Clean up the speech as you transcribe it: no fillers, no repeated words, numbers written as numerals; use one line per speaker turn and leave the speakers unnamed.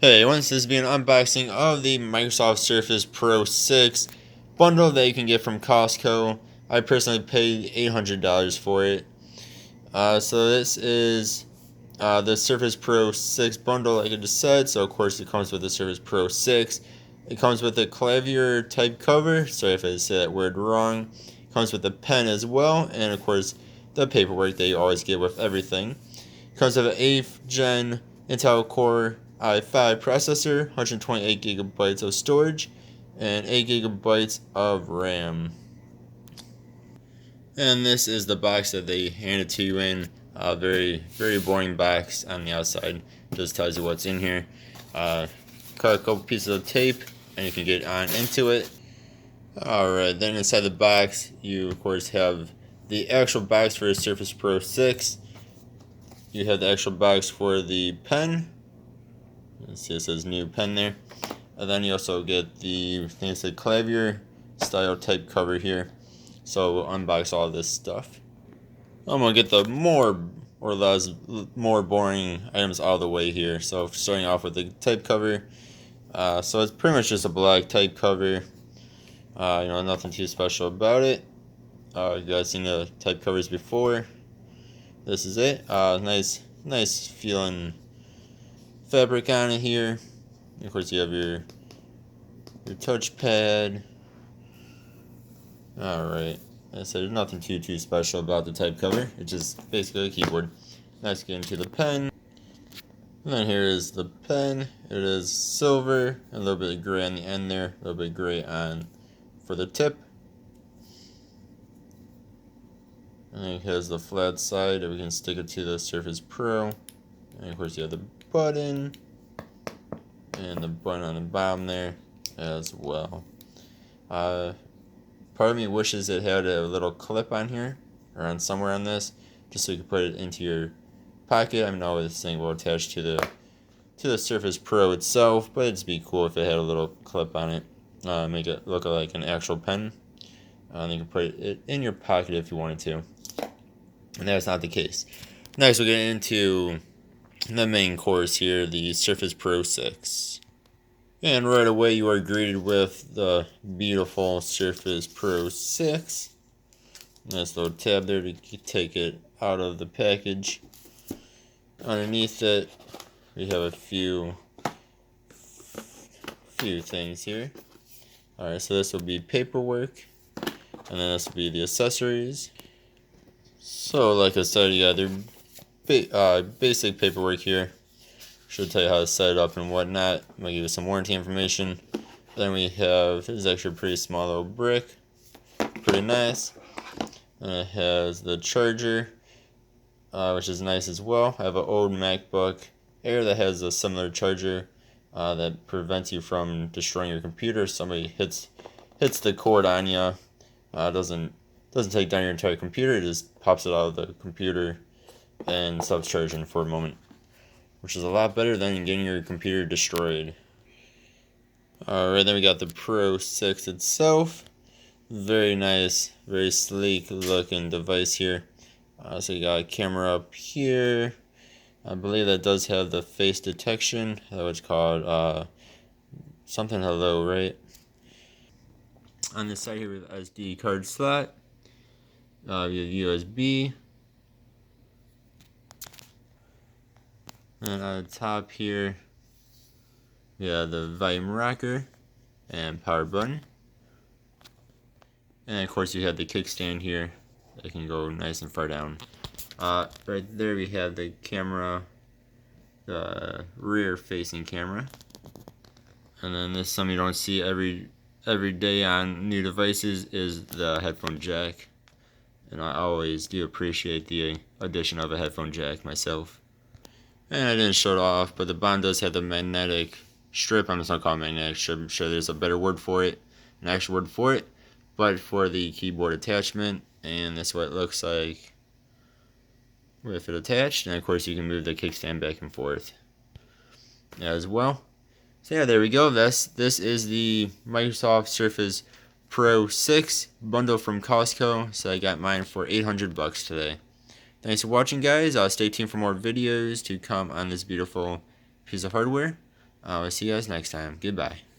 Hey, once this will be an unboxing of the Microsoft Surface Pro 6 bundle that you can get from Costco. I personally paid $800 for it. So this is the Surface Pro 6 bundle, like I just said. So of course it comes with the Surface Pro 6. It comes with a clavier type cover. Sorry if I say that word wrong. It comes with a pen as well, and of course the paperwork that you always get with everything. It comes with an 8th gen Intel Core i5 processor, 128 gigabytes of storage, and 8 gigabytes of RAM. And this is the box that they handed to you in. Very boring box on the outside. Just tells you what's in here. Cut a couple pieces of tape, and you can get on into it. Alright, then inside the box, you of course have the actual box for the Surface Pro 6. You have the actual box for the pen. Let's see, it says new pen there. And then you also get the, I think it's a clavier style type cover here. So we'll unbox all this stuff. I'm gonna get the more boring items out of the way here. So starting off with the type cover. So it's pretty much just a black type cover. Nothing too special about it. You guys seen the type covers before. This is it. Nice feeling fabric on it here. Of course, you have your touchpad. Alright, I said there's nothing too special about the type cover. It's just basically a keyboard. Let's get into the pen. And then here is the pen. It is silver, a little bit of gray on the end there, a little bit of gray on for the tip. And then it has the flat side that we can stick it to the Surface Pro. And of course you have the button and the button on the bottom there as well. Part of me wishes it had a little clip on here or on somewhere on this, just so you can put it into your pocket. I know this thing will attach to the Surface Pro itself, but it'd be cool if it had a little clip on it. Make it look like an actual pen. And you can put it in your pocket if you wanted to. And that's not the case. Next, we'll get into the main course here, the Surface Pro 6. And right away, you are greeted with the beautiful Surface Pro 6. Nice little tab there to take it out of the package. Underneath it, we have a few things here. Alright, so this will be paperwork. And then this will be the accessories. So, like I said, you got their basic paperwork here. Should tell you how to set it up and whatnot. I'm gonna give you some warranty information. Then we have, this is actually a pretty small little brick. Pretty nice. And it has the charger, which is nice as well. I have an old MacBook Air that has a similar charger that prevents you from destroying your computer. Somebody hits the cord on you. Doesn't take down your entire computer. It just pops it out of the computer and stops charging for a moment, which is a lot better than getting your computer destroyed. Alright, then we got the Pro 6 itself. Very nice, very sleek looking device here. So you got a camera up here. I believe that does have the face detection. That was called something hello, right? On this side here with SD card slot. You have USB. And on the top here, we have the volume rocker and power button. And of course you have the kickstand here that can go nice and far down. Right there we have the camera, the rear facing camera. And then this, something you don't see every day on new devices, is the headphone jack. And I always do appreciate the addition of a headphone jack myself. And I didn't show it off, but the bottom does have the magnetic strip. I'm just not calling it magnetic strip. I'm sure there's a better word for it, an actual word for it. But for the keyboard attachment, and that's what it looks like with it attached. And of course you can move the kickstand back and forth as well. So yeah, there we go. This is the Microsoft Surface Pro 6 bundle from Costco. So I got mine for $800 today. Thanks for watching, guys. Stay tuned for more videos to come on this beautiful piece of hardware. I'll see you guys next time. Goodbye.